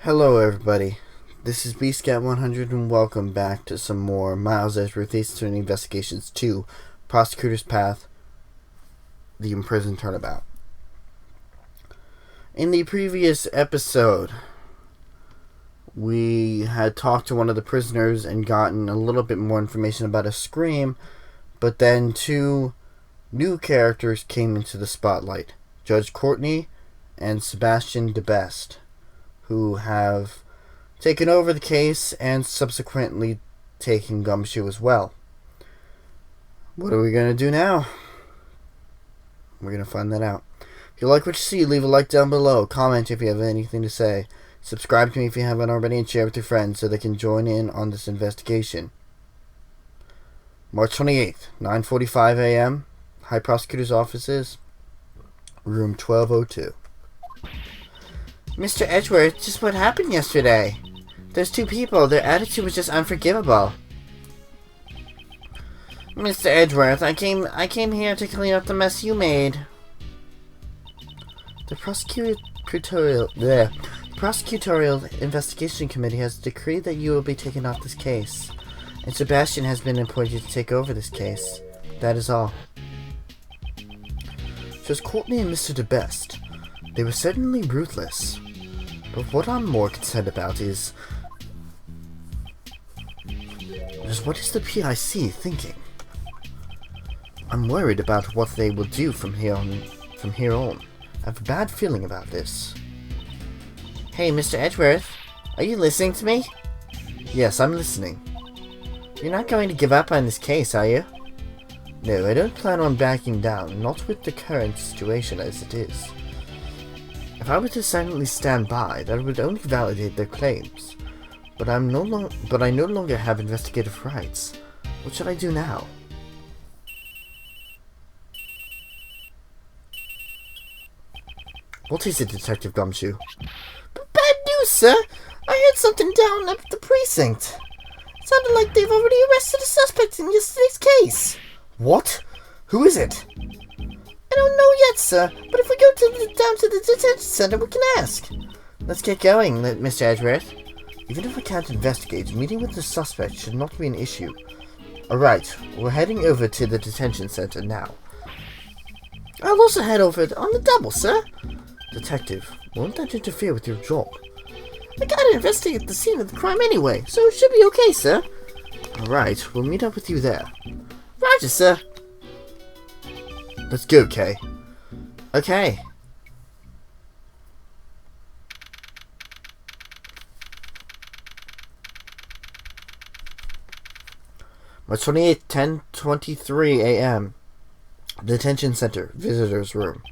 Hello everybody, this is BScat100 and welcome back to some more Miles Edgeworth Ace Attorney Investigations 2, Prosecutor's Path, the Imprisoned Turnabout. In the previous episode, we had talked to one of the prisoners and gotten a little bit more information about a scream, but then two new characters came into the spotlight, Judge Courtney and Sebastian DeBest, who have taken over the case and subsequently taken Gumshoe as well. What are we going to do now? We're going to find that out. If you like what you see, leave a like down below, comment if you have anything to say, subscribe to me if you haven't already, and share with your friends so they can join in on this investigation. March 28th, 9:45 a.m., High Prosecutor's Offices, room 1202. Mr. Edgeworth, just what happened yesterday? Those two people, their attitude was just unforgivable. Mr. Edgeworth, I came here to clean up the mess you made. The prosecutorial investigation committee has decreed that you will be taken off this case, and Sebastian has been appointed to take over this case. That is all. Just Courtney and Mr. DeBest. They were certainly ruthless. But what I'm more concerned about is what is the PIC thinking? I'm worried about what they will do from here on. I have a bad feeling about this. Hey, Mr. Edgeworth, are you listening to me? Yes, I'm listening. You're not going to give up on this case, are you? No, I don't plan on backing down, not with the current situation as it is. If I were to silently stand by, that would only validate their claims. But I no longer have investigative rights. What should I do now? What is it, Detective Gumshoe? Bad news, sir! I heard something down at the precinct. It sounded like they've already arrested a suspect in yesterday's case. What? Who is it? I don't know yet, sir, but if we go down to the detention center, we can ask. Let's get going, Mr. Edgeworth. Even if we can't investigate, meeting with the suspect should not be an issue. Alright, we're heading over to the detention center now. I'll also head over on the double, sir. Detective, won't that interfere with your job? I gotta investigate the scene of the crime anyway, so it should be okay, sir. Alright, we'll meet up with you there. Roger, sir. Let's go, Kay. Okay. March 28th, 10:23 a.m. Detention Center, Visitors Room.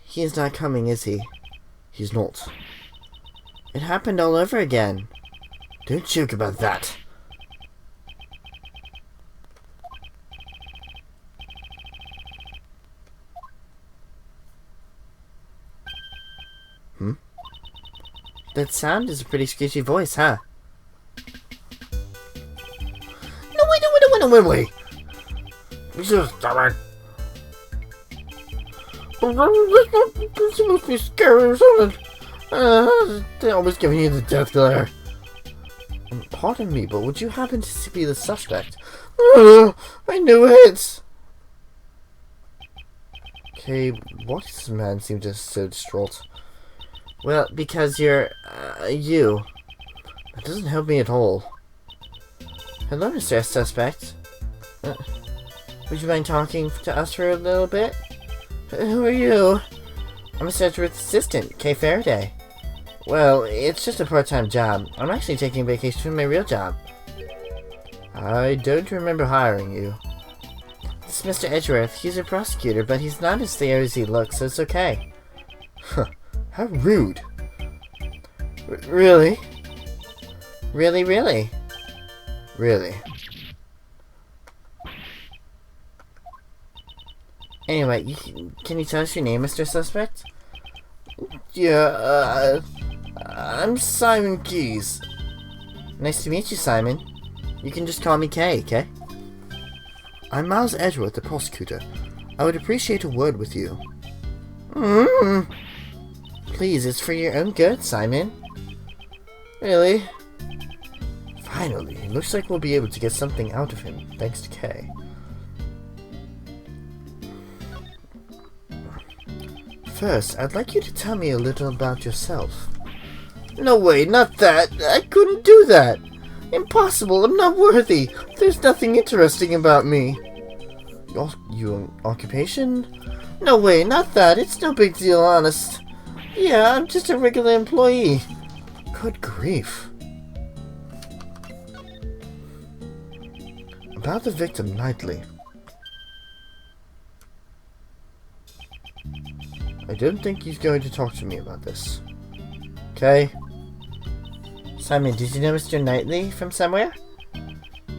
He is not coming, is he? He's not. It happened all over again. Don't joke about that. That sound is a pretty screechy voice, huh? No, wait. Jesus, damn it. This must be scary or something. They're always giving you the death glare. Pardon me, but would you happen to be the suspect? I knew it! Okay, why does this man seem just so distraught? Well, because you're, you. That doesn't help me at all. Hello, Mr. Suspect. Would you mind talking to us for a little bit? Who are you? I'm a Edgeworth assistant, Kay Faraday. Well, it's just a part-time job. I'm actually taking vacation from my real job. I don't remember hiring you. This is Mr. Edgeworth. He's a prosecutor, but he's not as fair as he looks, so it's okay. Huh. How rude. Really? Really? Anyway, can you tell us your name, Mr. Suspect? Yeah, I'm Simon Keys. Nice to meet you, Simon. You can just call me Kay, okay? I'm Miles Edgeworth, the prosecutor. I would appreciate a word with you. Please, it's for your own good, Simon. Really? Finally, it looks like we'll be able to get something out of him, thanks to Kay. First, I'd like you to tell me a little about yourself. No way, not that! I couldn't do that! Impossible, I'm not worthy! There's nothing interesting about me. Your occupation? No way, not that! It's no big deal, honest. Yeah, I'm just a regular employee. Good grief. About the victim, Knightley. I don't think he's going to talk to me about this. Okay? Simon, did you know Mr. Knightley from somewhere?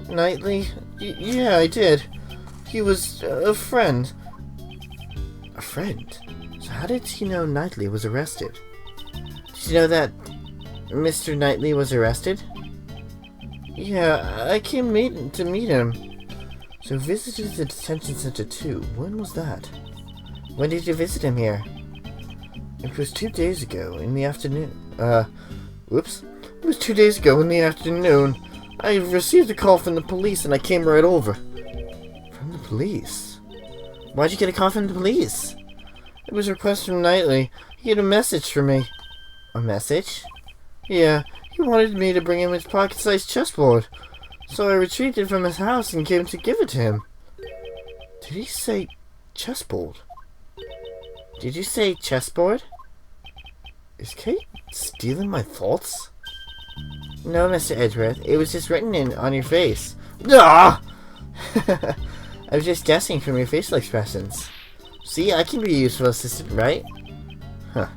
Knightley? Yeah, I did. He was a friend. A friend? So how did he know Knightley was arrested? Did you know that Mr. Knightley was arrested? Yeah, I came to meet him. So visited the detention center too. When was that? When did you visit him here? It was 2 days ago in the afternoon. Whoops. It was 2 days ago in the afternoon. I received a call from the police and I came right over. From the police? Why'd you get a call from the police? It was a request from Knightley. He had a message for me. A message? Yeah, he wanted me to bring him his pocket-sized chessboard. So I retreated from his house and came to give it to him. Did he say chessboard? Did you say chessboard? Is Kate stealing my thoughts? No, Mr. Edgeworth. It was just written on your face. Ah! I was just guessing from your facial expressions. See, I can be a useful assistant, right? Huh.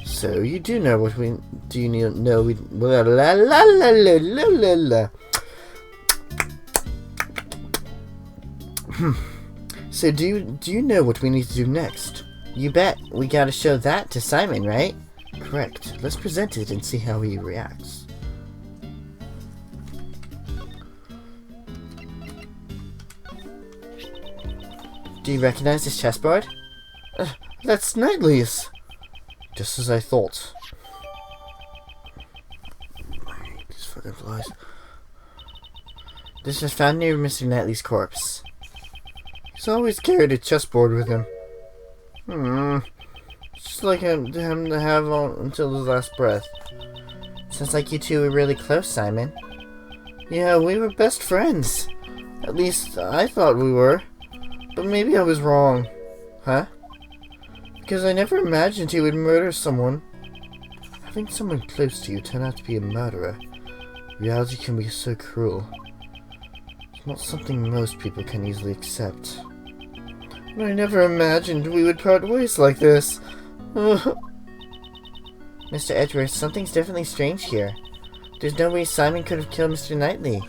So you do know what we do. You know we la la la la la la la. So do you know what we need to do next? You bet. We gotta show that to Simon, right? Correct. Let's present it and see how he reacts. Do you recognize this chessboard? That's Knightley's. Just as I thought. I hate these fucking flies. This was found near Mr. Knightley's corpse. He's always carried a chessboard with him. Just like him to have on until his last breath. Sounds like you two were really close, Simon. Yeah, we were best friends. At least I thought we were. But maybe I was wrong. Huh? Because I never imagined he would murder someone. Having someone close to you turn out to be a murderer. Reality can be so cruel. It's not something most people can easily accept. And I never imagined we would part ways like this. Mr. Edgeworth, something's definitely strange here. There's no way Simon could have killed Mr. Knightley.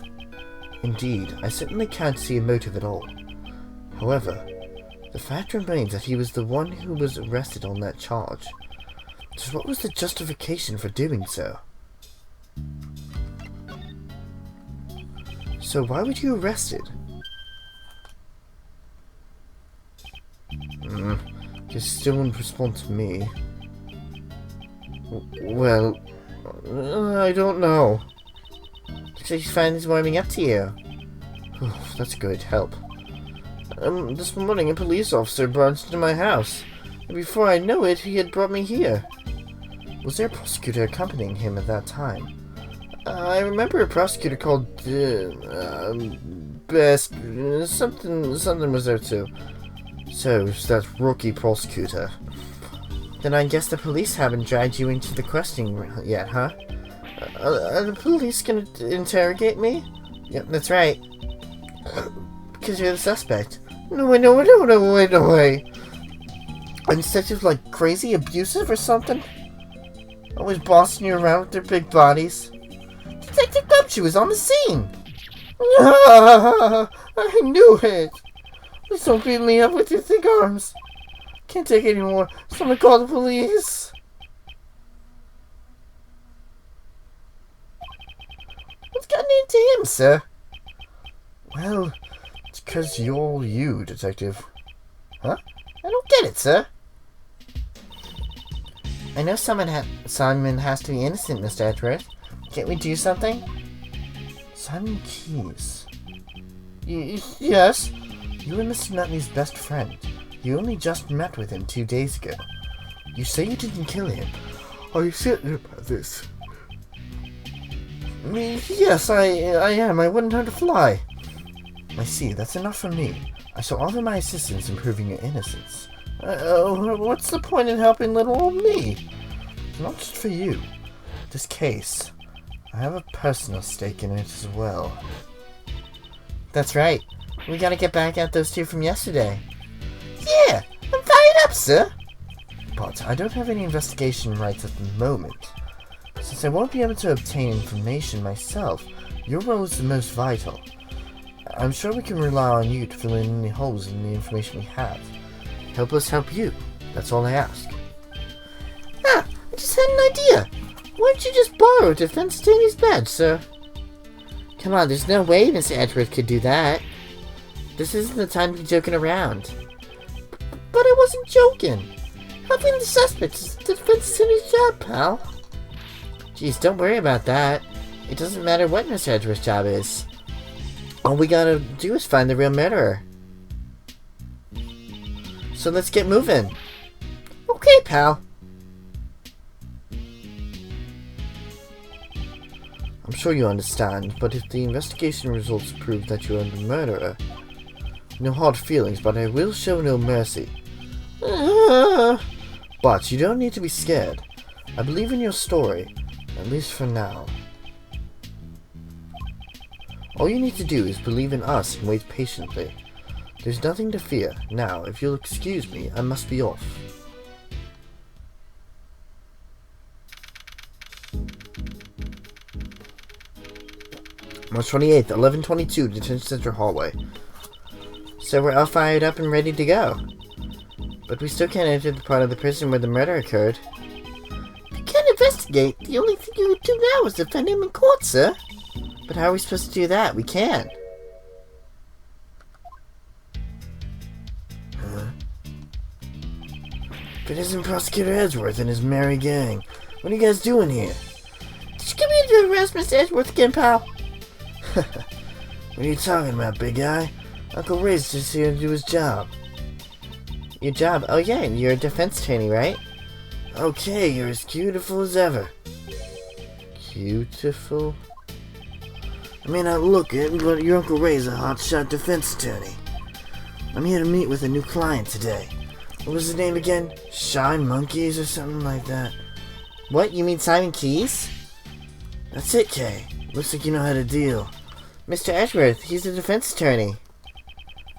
Indeed, I certainly can't see a motive at all. However, the fact remains that he was the one who was arrested on that charge. So what was the justification for doing so? So why were you arrested? You still won't respond to me. Well, I don't know. Looks like he's finally warming up to you. Oh, that's good. Help. This morning a police officer barged into my house, and before I know it, he had brought me here. Was there a prosecutor accompanying him at that time? I remember a prosecutor called, Best, something was there too. So, it's that rookie prosecutor. Then I guess the police haven't dragged you into the questioning yet, huh? Are the police gonna interrogate me? Yep, that's right. Because you're the suspect. No way. Instead of like crazy abusive or something? Always bossing you around with their big bodies. Detective Gumshoe was on the scene! I knew it! Please don't beat me up with your thick arms. Can't take it anymore. Someone call the police. What's gotten into him, sir? Well, it's because you're you, Detective. Huh? I don't get it, sir. I know Simon has to be innocent, Mr. Edgeworth. Can't we do something? Simon Keyes. Yes? You were Mr. Nutley's best friend. You only just met with him 2 days ago. You say you didn't kill him. Are you certain about this? Yes, I am. I wouldn't hurt a fly. I see. That's enough for me. I shall offer my assistance in proving your innocence. What's the point in helping little old me? Not just for you. This case, I have a personal stake in it as well. That's right. We gotta get back at those two from yesterday. Yeah, I'm fired up, sir. But I don't have any investigation rights at the moment. Since I won't be able to obtain information myself, your role is the most vital. I'm sure we can rely on you to fill in any holes in the information we have. Help us help you. That's all I ask. I just had an idea. Why don't you just borrow a defense attorney's badge, sir? Come on, there's no way Mr. Edgeworth could do that. This isn't the time to be joking around. But I wasn't joking. Helping the suspect is the defense attorney's job, pal. Jeez, don't worry about that. It doesn't matter what Mr. Edgeworth's job is. All we gotta do is find the real murderer. So let's get moving. Okay, pal. I'm sure you understand, but if the investigation results prove that you are the murderer, no hard feelings, but I will show no mercy. But you don't need to be scared. I believe in your story, at least for now. All you need to do is believe in us and wait patiently. There's nothing to fear. Now, if you'll excuse me, I must be off. March 28th, 11:22, Detention Center hallway. So we're all fired up and ready to go. But we still can't enter the part of the prison where the murder occurred. We can't investigate. The only thing you would do now is defend him in court, sir. But how are we supposed to do that? We can't. If it isn't Prosecutor Edgeworth and his merry gang, what are you guys doing here? Did you come here to arrest Mr. Edgeworth again, pal? What are you talking about, big guy? Uncle Ray's just here to do his job. Your job? Oh yeah, you're a defense attorney, right? Okay, you're as beautiful as ever. Beautiful? I may not look it, but your Uncle Ray's a hotshot defense attorney. I'm here to meet with a new client today. What was his name again? Shy Monkeys or something like that? What? You mean Simon Keyes? That's it, Kay. Looks like you know how to deal. Mr. Edgeworth, he's a defense attorney.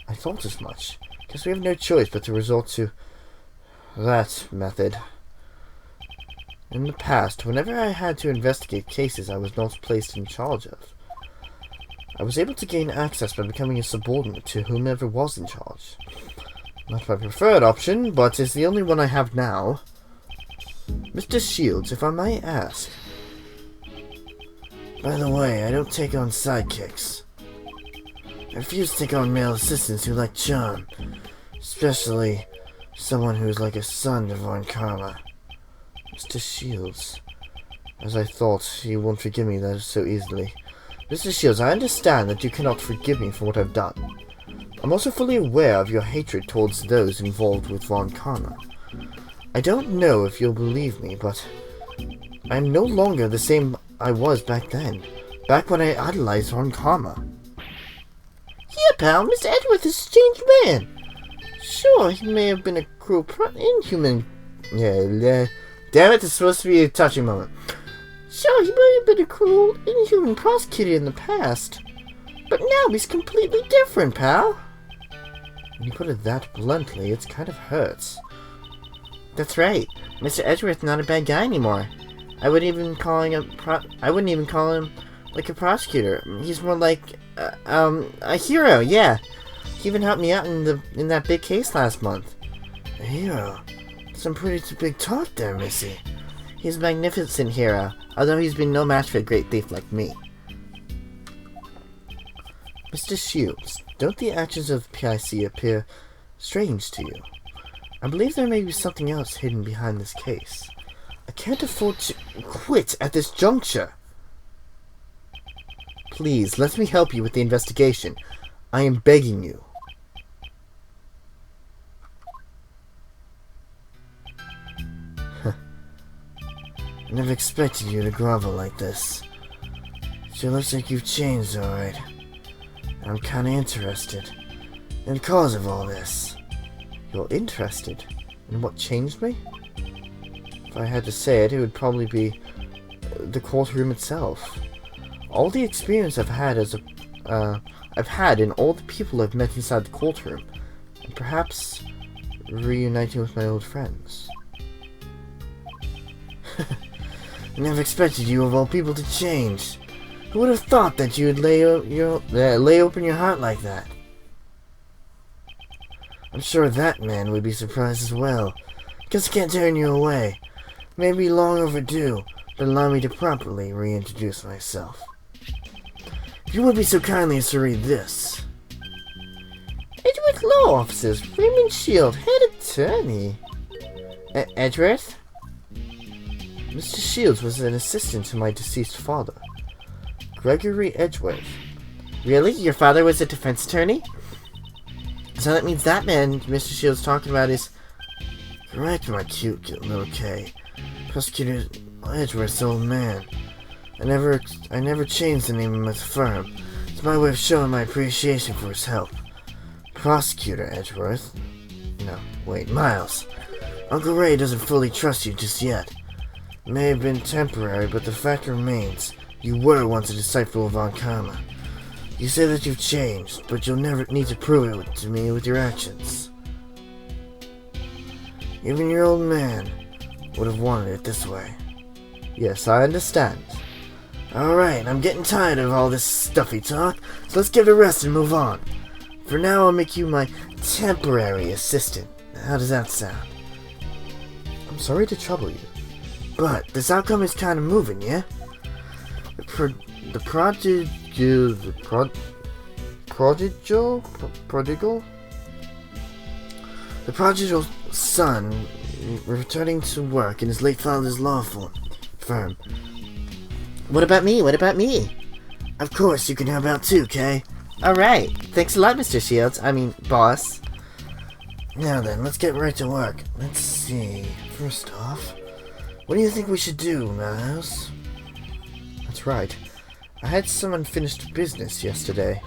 I thought as much. Guess we have no choice but to resort to that method. In the past, whenever I had to investigate cases I was not placed in charge of, I was able to gain access by becoming a subordinate to whomever was in charge. Not my preferred option, but it's the only one I have now. Mr. Shields, if I may ask. By the way, I don't take on sidekicks. I refuse to take on male assistants who lack charm, especially someone who is like a son to Von Karma. Mr. Shields, as I thought, you won't forgive me that so easily. Mr. Shields, I understand that you cannot forgive me for what I've done. I'm also fully aware of your hatred towards those involved with Von Karma. I don't know if you'll believe me, but I'm no longer the same I was back then. Back when I idolized Von Karma. Yeah, pal, Mr. Edgeworth is a changed man. Sure, he may have been a cruel inhuman... Yeah, damn it, it's supposed to be a touching moment. Sure, he may have been a cruel, inhuman prosecutor in the past. But now he's completely different, pal. When you put it that bluntly, it kind of hurts. That's right. Mr. Edgeworth's not a bad guy anymore. I wouldn't even call him like a prosecutor. He's more like a hero. Yeah. He even helped me out in that big case last month. A hero? Some pretty big talk there, Missy. He's a magnificent hero, although he's been no match for a great thief like me. Mr. Shields, don't the actions of the PIC appear strange to you? I believe there may be something else hidden behind this case. I can't afford to quit at this juncture. Please, let me help you with the investigation. I am begging you. I never expected you to grovel like this. Sure looks like you've changed, alright. I'm kinda interested in the cause of all this. You're interested in what changed me? If I had to say it, it would probably be the courtroom itself. All the experience I've had in all the people I've met inside the courtroom, and perhaps reuniting with my old friends. I never expected you of all people to change. Who would have thought that you would lay open your heart like that? I'm sure that man would be surprised as well. Guess I can't turn you away. Maybe long overdue, but allow me to properly reintroduce myself. If you would be so kindly as to read this. Edgeworth Law Officers, Raymond Shield, Head Attorney. Edgeworth? Mr. Shields was an assistant to my deceased father, Gregory Edgeworth. Really? Your father was a defense attorney? So that means that man Mr. Shields talking about is... Correct, my cute little K. Prosecutor Edgeworth's old man. I never changed the name of my firm. It's my way of showing my appreciation for his help. Prosecutor Edgeworth? No, wait, Miles. Uncle Ray doesn't fully trust you just yet. It may have been temporary, but the fact remains, you were once a disciple of Von Karma. You say that you've changed, but you'll never need to prove it to me with your actions. Even your old man would have wanted it this way. Yes, I understand. Alright, I'm getting tired of all this stuffy talk, so let's give it a rest and move on. For now, I'll make you my temporary assistant. How does that sound? I'm sorry to trouble you. But this outcome is kind of moving, yeah? The prodigal son returning to work in his late father's law firm. What about me? What about me? Of course, you can help out too, Kay. Alright. Thanks a lot, Mr. Shields. I mean, boss. Now then, let's get right to work. Let's see. First off, what do you think we should do, Miles? That's right. I had some unfinished business yesterday.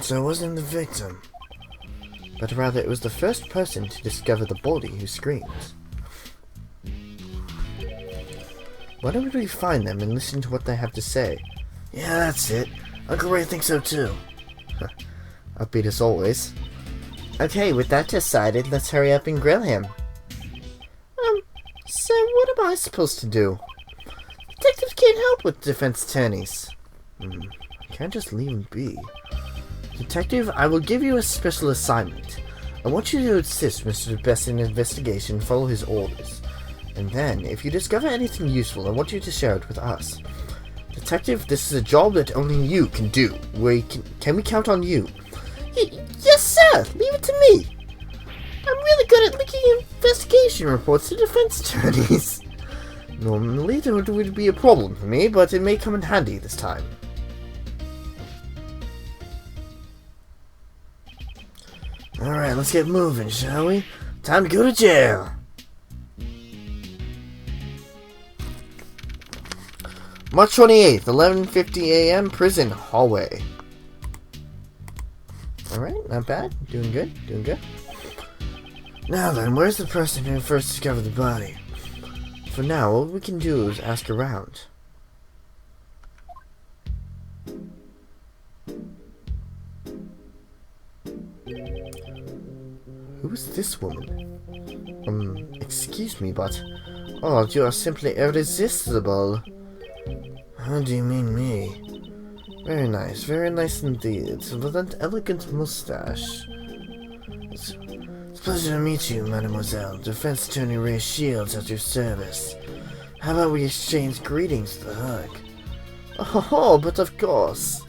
So it wasn't the victim, but rather it was the first person to discover the body who screamed. Why don't we find them and listen to what they have to say? Yeah, that's it. Uncle Ray thinks so too. Upbeat as always. Okay, with that decided, let's hurry up and grill him. So what am I supposed to do? Detectives can't help with defense attorneys. I can't just leave him be. Detective, I will give you a special assignment. I want you to assist Mr. Best in investigation and follow his orders. And then, if you discover anything useful, I want you to share it with us. Detective, this is a job that only you can do. Can we count on you? Yes, sir! Leave it to me! I'm really good at leaking investigation reports to defense attorneys. Normally, that would be a problem for me, but it may come in handy this time. Alright, let's get moving, shall we? Time to go to jail! March 28th, 11:50 a.m., prison hallway. Alright, not bad. Doing good, doing good. Now then, where's the person who first discovered the body? For now, all we can do is ask around. Who is this woman? Excuse me, but... Oh, you are simply irresistible. How do you mean me? Very nice indeed. With an elegant mustache. It's a pleasure to meet you, mademoiselle. Defense Attorney Ray Shields at your service. How about we exchange greetings with a hug? Oh, but of course.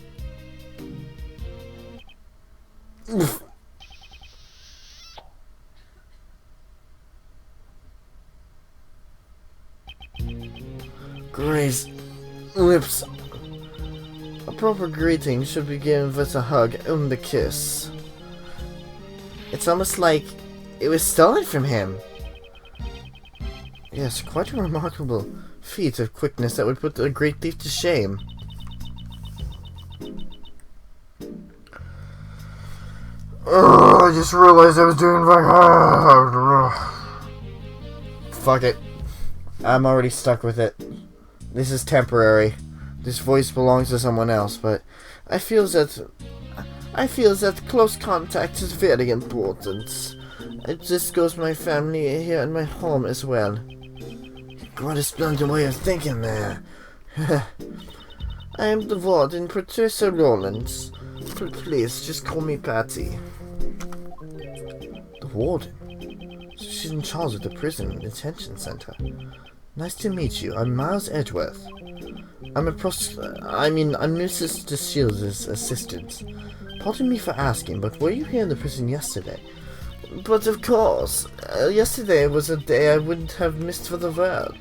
Gray's lips. A proper greeting should begin with a hug and a kiss. It's almost like it was stolen from him. Yes, quite a remarkable feat of quickness that would put a great thief to shame. I just realized I was doing Fuck it. I'm already stuck with it. This is temporary. This voice belongs to someone else, but I feel that close contact is very important. This goes my family here and my home as well. What a splendid way of thinking there. I am the warden, Patricia Rowlands. Please, just call me Patty. The warden? So she's in charge of the prison detention center. Nice to meet you. I'm Miles Edgeworth. I'm Mrs. DeShields' assistant. Pardon me for asking, but were you here in the prison yesterday? But of course. Yesterday was a day I wouldn't have missed for the world.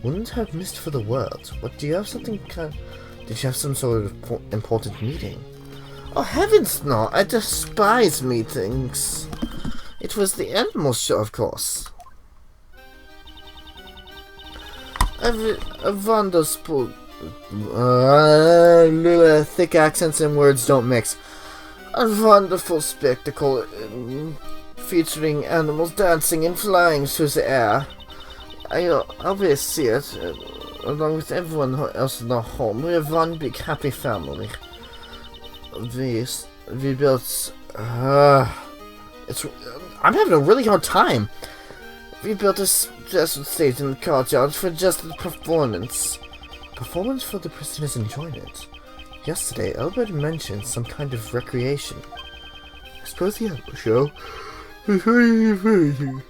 Wouldn't have missed for the world? What, do you have something did you have some sort of important meeting? Oh, heavens no! I despise meetings. It was the animal show, of course. A wonderful... thick accents and words don't mix. A wonderful spectacle featuring animals dancing and flying through the air. I always see it, along with everyone else in our home. We're one big happy family. We built... I'm having a really hard time. We built a special stage in the courtyard for just the performance. Performance for the prisoners' enjoyment. Yesterday, Albert mentioned some kind of recreation. I suppose the animal show is very encouraging.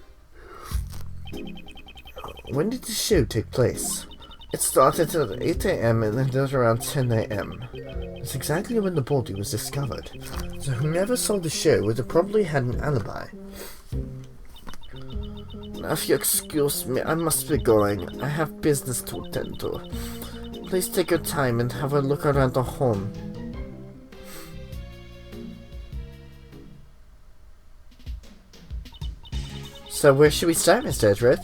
When did the show take place? It started at 8 AM and ended around 10 AM. That's exactly when the body was discovered. So whoever saw the show would have probably had an alibi. Now if you excuse me, I must be going. I have business to attend to. Please take your time and have a look around the home. So where should we start, Mr. Edgeworth?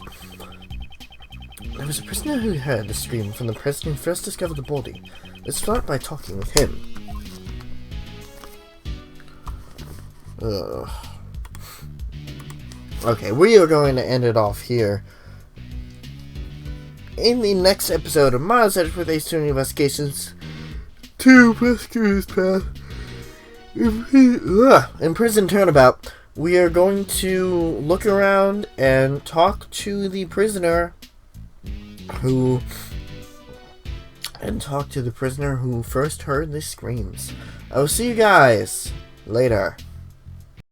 There was a prisoner who heard the scream from the person who first discovered the body. Let's start by talking with him. Okay, we are going to end it off here. In the next episode of Miles Edgeworth Ace Attorney Investigations, 2 Rescuers Path, Imprisoned Turnabout, we are going to look around and talk to the prisoner who first heard the screams. I will see you guys later.